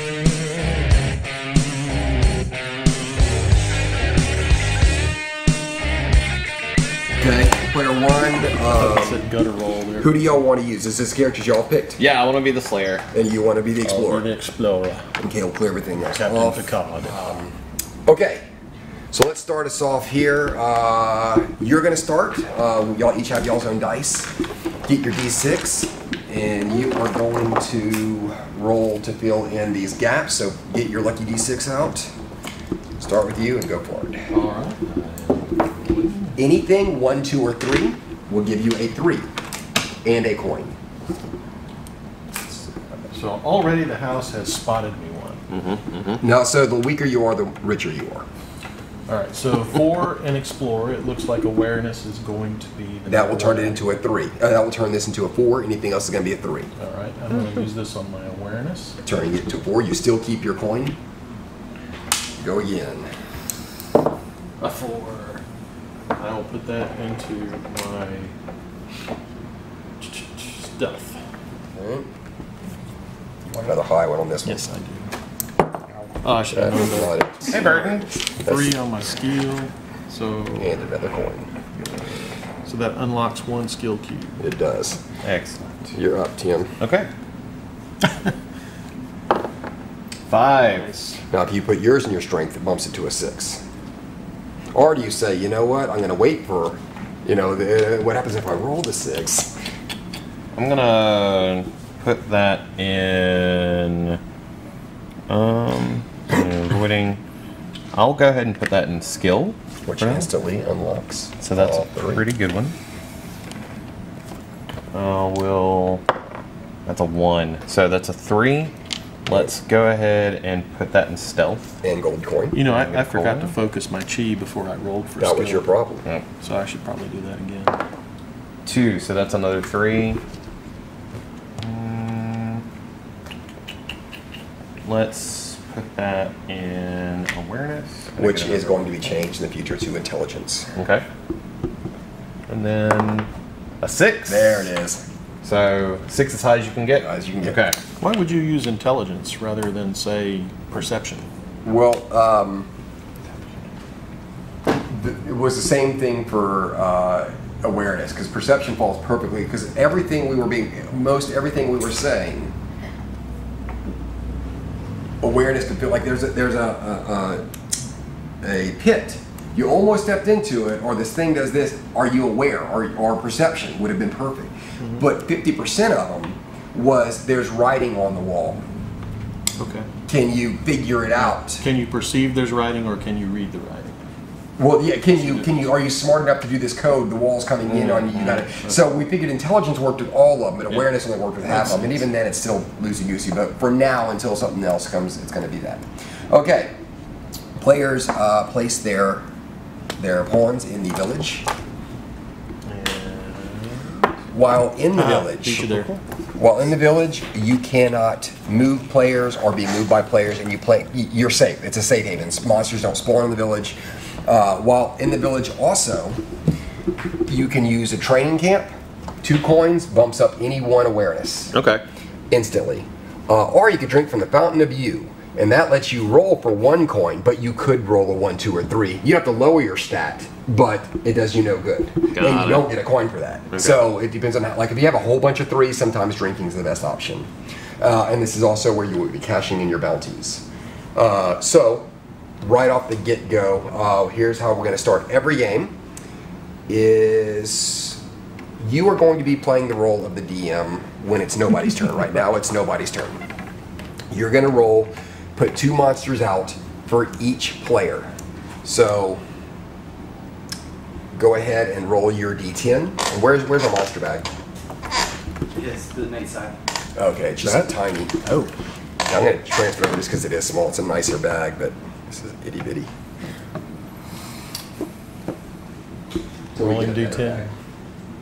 Okay, player one. Gutter roll there. Who do y'all want to use? Is this characters y'all picked? Yeah, I want to be the Slayer. And you want to be the I'll Explorer? be the Explorer. Okay, we'll clear everything else Captain off. Picard. Okay, so let's start us off here. You're going to start. Y'all each have y'all's own dice. Get your d6, and you are going to roll to fill in these gaps. So get your lucky d6 out. Start with you and go for it. All right. Anything 1, 2, or 3 will give you a 3 and a coin. So already the house has spotted me one. Now, so the weaker you are, the richer you are. All right. So for an Explorer, it looks like awareness is going to be the That will turn it one. into a 3. That will turn this into a 4. Anything else is going to be a 3. All right. I'm going to use this on my awareness. Turning it to 4. You still keep your coin. Go again. A 4. I will put that into my stuff. Alright. Want another high one on this one. Yes, I do. Oh, I should have known that. Hey, Burton. 3 on my skill. So And another coin. So that unlocks 1 skill cube. It does. Excellent. You're up, Tim. Okay. 5. Now, if you put yours in your strength, it bumps it to a 6. Or do you say, you know what, I'm going to wait for, what happens if I roll the 6? I'm gonna put that in. Avoiding. I'll go ahead and put that in skill, Which instantly unlocks. so that's all a 3. pretty good one. That's a 1, so that's a 3. Let's go ahead and put that in stealth. And gold coin. You know, I forgot to focus my chi before I rolled for That skill. was your problem. Yep. So I should probably do that again. 2, so that's another 3. Let's put that in awareness. Which is going to be changed in the future to intelligence. Okay. And then a 6. There it is. So 6 as high as you can get. As you can get. Okay. Why would you use intelligence rather than, say, perception? Well, it was the same thing for awareness, because perception falls perfectly, because most everything we were saying, awareness could feel like there's a pit. You almost stepped into it, or this thing does this. Are you aware? Or perception would have been perfect. Mm-hmm. But 50% of them was there's writing on the wall. Okay. Can you figure it out? Can you perceive there's writing, or can you read the writing? Well, yeah. Can you? Are you smart enough to do this code? The wall's coming in on you. You got it. So we figured intelligence worked with all of them, but awareness only worked with half of them. And even then, it's still loosey goosey. But for now, until something else comes, it's going to be that. Okay. Players place their pawns in the village. While in the village, you cannot move players or be moved by players, and you're safe. It's a safe haven. Monsters don't spawn in the village. While in the village, also, you can use a training camp. 2 coins bumps up any 1 awareness. Okay. Instantly. Or you could drink from the fountain of you, and that lets you roll for 1 coin, but you could roll a 1, 2, or 3. You have to lower your stat, but it does you no good. And you don't get a coin for that. Okay. So it depends on how, like if you have a whole bunch of 3s, sometimes drinking is the best option. And this is also where you would be cashing in your bounties. So, right off the get-go, here's how we're going to start every game. You are going to be playing the role of the DM when it's nobody's turn. Right now, it's nobody's turn. You're going to roll, put 2 monsters out for each player. So, go ahead and roll your d10. And where's our monster bag? Yes, the night side. Okay, it's just tiny. Oh. I'm going to transfer over just because it is small. It's a nicer bag, but this is itty bitty. So Rolling D10.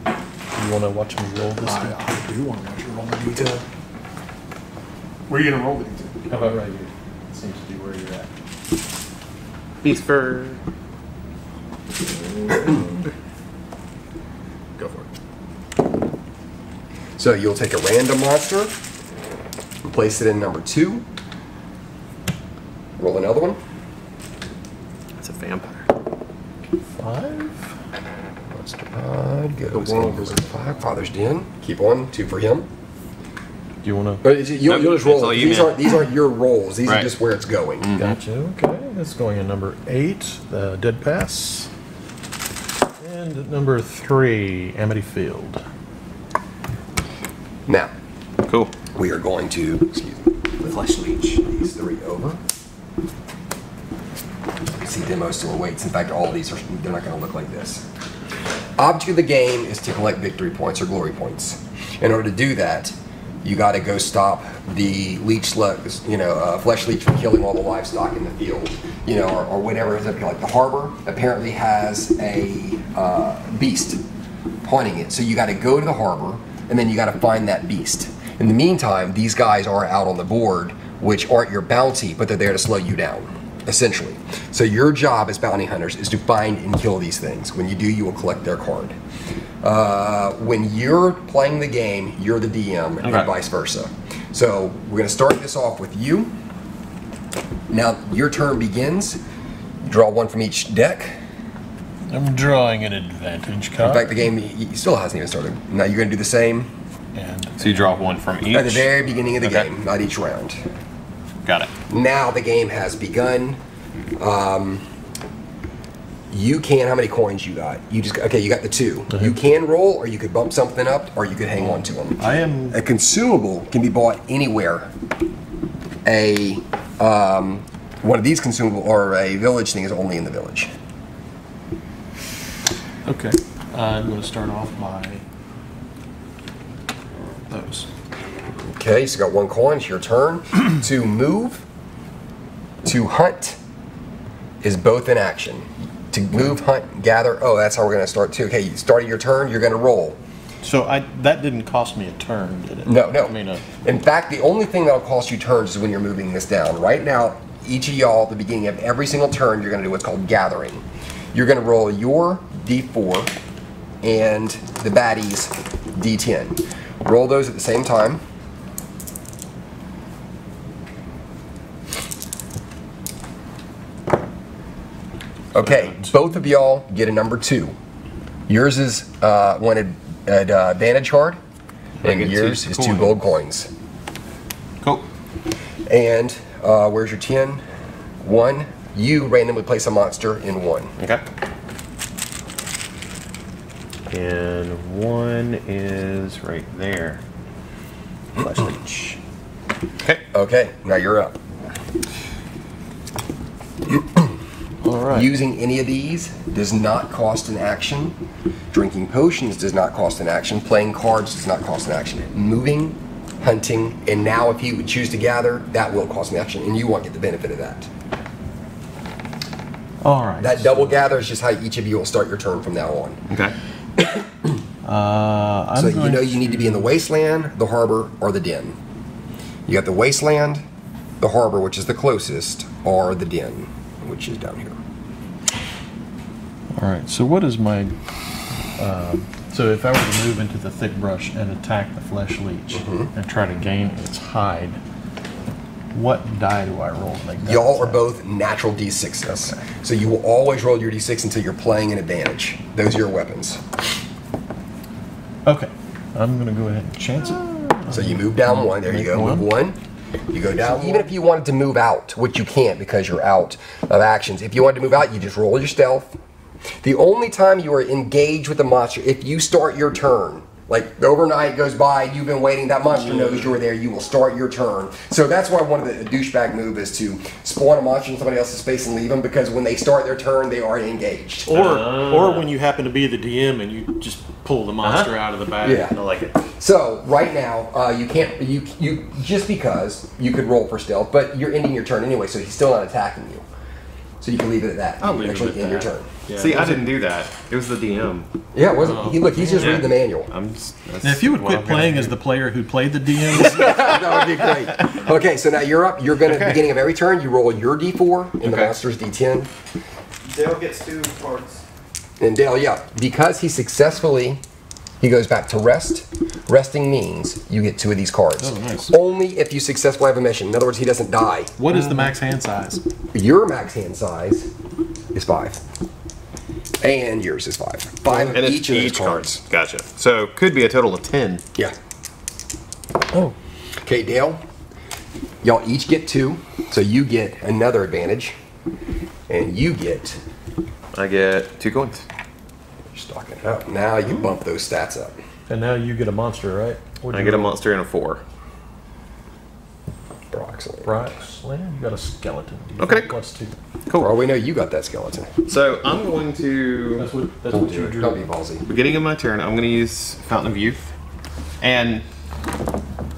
You want to watch me roll this? I do want to watch you roll the D10. Where are you going to roll the D10? How about right here? Seems to be where you're at. Beast fur. Go for it. So you'll take a random monster and place it in number 2. Roll another one. It's a vampire. 5. Monster Pod goes The world in for is- 5. Father's Den. Keep on. 2 for him. Do you want to? But you'll Nope, just roll. it's all it. you, man. These aren't your rolls. These are Right. just where it's going. Gotcha. Okay, that's going in number 8, the Dead Pass, and number 3, Amity Field. Now, Cool. we are going to, excuse me, Flesh Leech these 3 over. You see demo still awaits. In fact, all of these they're not going to look like this. Object of the game is to collect victory points or glory points. In order to do that, you got to go stop the leech slugs, flesh leech from killing all the livestock in the field, or whatever it is. Like the harbor apparently has a beast haunting it, so you got to go to the harbor and then you got to find that beast. In the meantime, these guys are out on the board, which aren't your bounty, but they're there to slow you down, essentially. So your job as bounty hunters is to find and kill these things. When you do, you will collect their card. When you're playing the game, you're the DM, and vice versa. So we're going to start this off with you. Now your turn begins. You draw 1 from each deck. I'm drawing an advantage In card. fact, the game still hasn't even started. Now you're going to do the same And So you draw 1 from each. at the very beginning of the Okay. game, not each round. Got it. Now the game has begun. You can, how many coins you got? You got the 2. You can roll, or you could bump something up, or you could hang on to them. I am. A consumable can be bought anywhere. One of these consumable or a village thing is only in the village. Okay. I'm going to start off by those. Okay, so you got 1 coin. It's your turn. To move, to hunt is both in action. To move, hunt, gather. Oh, that's how we're going to start too. Okay, you started your turn. You're going to roll. So that didn't cost me a turn, did it? No. I mean, In fact, the only thing that'll cost you turns is when you're moving this down. Right now, each of y'all, at the beginning of every single turn, you're going to do what's called gathering. You're going to roll your D4 and the baddie's D10. Roll those at the same time. Okay, both of y'all get a number 2. Yours is one advantage card, I and get yours 2 is 2 gold coins. Cool. And where's your 10? 1. You randomly place a monster in 1. Okay. And 1 is right there. Flesh leech. Okay. Okay, now you're up. all right. Using any of these does not cost an action. Drinking potions does not cost an action. Playing cards does not cost an action. Moving, hunting, and now if you would choose to gather, that will cost an action, and you won't get the benefit of that. All right. That double gather is just how each of you will start your turn from now on. Okay. So you know you need to be in the wasteland, the harbor, or the den. You got the wasteland, the harbor, which is the closest, or the den, which is down here. All right. So what is my? So if I were to move into the thick brush and attack the flesh leech and try to gain its hide, what die do I roll to make that Y'all are attack? both natural D6s. Okay. So you will always roll your D6 until you're playing an advantage. Those are your weapons. Okay. I'm gonna go ahead and chance it. So you move down 1. There you go. Move 1. You go down. Even if you wanted to move out, which you can't because you're out of actions. If you wanted to move out, you just roll your stealth. The only time you are engaged with the monster, if you start your turn, like overnight goes by, you've been waiting, that monster knows you're there, you will start your turn. So that's why one of the douchebag move is to spawn a monster in somebody else's space and leave them, because when they start their turn, they are engaged. Or when you happen to be the DM and you just pull the monster out of the bag. Yeah. I like it. So right now, you can't, you just because you could roll for stealth, but you're ending your turn anyway, so he's still not attacking you. So you can leave it at that. I'll You leave it actually at end your that. turn. Yeah, See, I was it- didn't do that. It was the DM. Yeah, it wasn't. Look, he's just Yeah. reading the manual. I'm just. That's Now, if you would what quit I'm gonna playing do. as the player who played the DM, That would be great. Okay, so now you're up. You're going to, at the beginning of every turn, you roll your D4 and the Okay. monster's D10. Dale gets 2 parts. And Dale, yeah, because he successfully he goes back to rest. Resting means you get 2 of these cards. Oh, nice. Only if you successfully have a mission. In other words, he doesn't die. What is the max hand size? Your max hand size is 5. And yours is 5. 5 of And it's each of those cards. Gotcha. So could be a total of 10. Yeah. Oh. Okay, Dale. Y'all each get 2. So you get another advantage. And you get... I get 2 coins. Stocking it up. Now you bump those stats up. And now you get a monster, right? I get a monster and a 4. Broxley. Broxland, you got a skeleton. Okay. +2. For all we know, you got that skeleton. So I'm going to, That's what Don't you do it. drew. Don't be ballsy. beginning of my turn, I'm going to use Fountain of Youth. And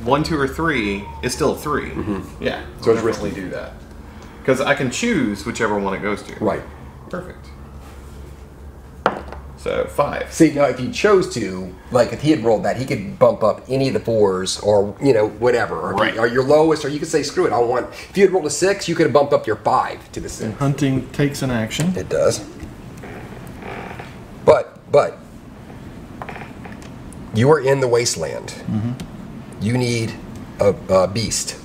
1, 2, or 3 is still a 3. Yeah. So it's I'll definitely do that. Because I can choose whichever one it goes to. Right. Perfect. So 5. See, now if he chose to, like if he had rolled that, he could bump up any of the 4s or, you know, whatever. Or, Right. or your lowest, or you could say, screw it, I want... If you had rolled a 6, you could have bumped up your 5 to the 6. And hunting takes an action. It does. But... You are in the wasteland. You need a beast.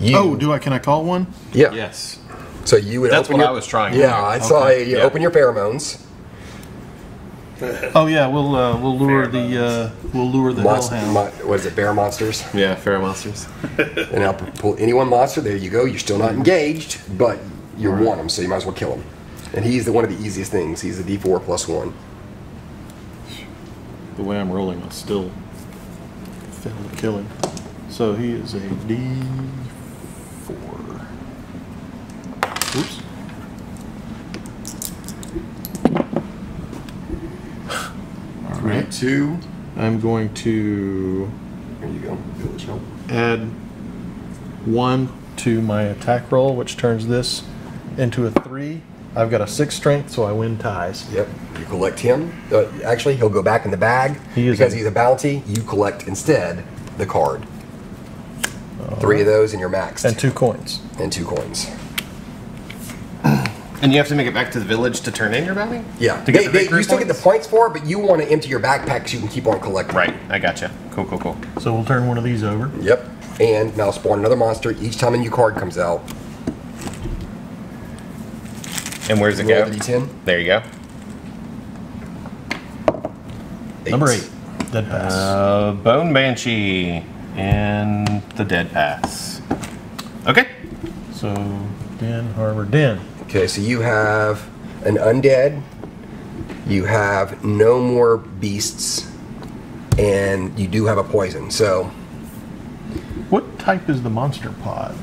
Oh, can I call one? Yeah. Yes. So you would That's open what your... I was trying. Yeah, I saw Okay. it. You Yeah. open your pheromones. Oh yeah, we'll lure the hellhound. What is it, bear monsters? Yeah, Pharaoh Monsters. And I'll pull any one monster. There you go. You're still not engaged, but you want him, so you might as well kill him. And he's one of the easiest things. He's a D4 +1. The way I'm rolling, I'll still fail to kill him. So he is a D4. Oops. All right. 2. I'm going to There you go. Village help. add 1 to my attack roll, which turns this into a 3. I've got a 6 strength, so I win ties. Yep. You collect him. Actually, he'll go back in the bag. He is because a- he's a bounty. You collect instead the card. 3 of those and you're maxed. And 2 coins. And 2 coins. And you have to make it back to the village to turn in your bounty? Yeah. To get the victory you still get the points? points for it, but you want to empty your backpack so you can keep on collecting. Right, I gotcha. Cool, cool, cool. So we'll turn one of these over. Yep. And now spawn another monster each time a new card comes out. And where's it Roll go? the D10. There you go. Number 8, Dead Pass. Bone Banshee and the Dead Pass. Okay. So Den, Harbor, Den. Okay, so you have an undead, you have no more beasts, and you do have a poison. So, What type is the monster pod?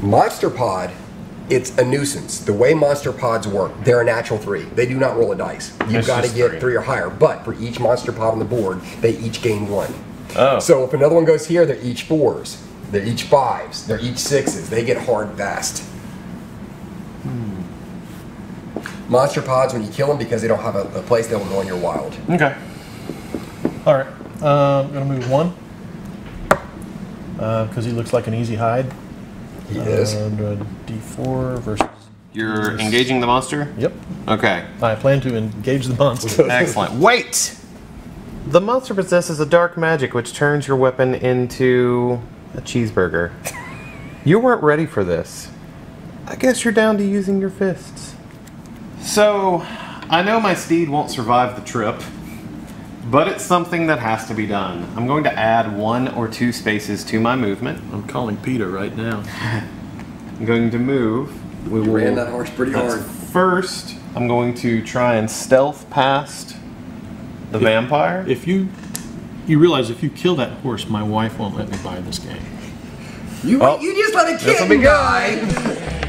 Monster Pod, it's a nuisance. The way Monster Pods work, they're a natural 3. They do not roll a dice. You've It's got to just get 3. 3 or higher. But for each Monster Pod on the board, they each gain 1. Oh. So if another one goes here, they're each 4s. They're each 5s. They're each 6s. They get hard fast. Monster Pods, when you kill them, because they don't have a place, they will go in your wild. Okay. All right, I'm gonna move 1 because he looks like an easy hide. He is. And a D4 versus. You're engaging the monster? Yep. Okay. I plan to engage the monster. Excellent. Wait! The monster possesses a dark magic which turns your weapon into a cheeseburger. You weren't ready for this. I guess you're down to using your fists. So, I know my steed won't survive the trip, but it's something that has to be done. I'm going to add 1 or 2 spaces to my movement. I'm calling Peter right now. I'm going to move. We will Ran that horse pretty hard. First, I'm going to try and stealth past the vampire. If you realize if you kill that horse, my wife won't let me buy this game. You just let a This'll be kid good. die!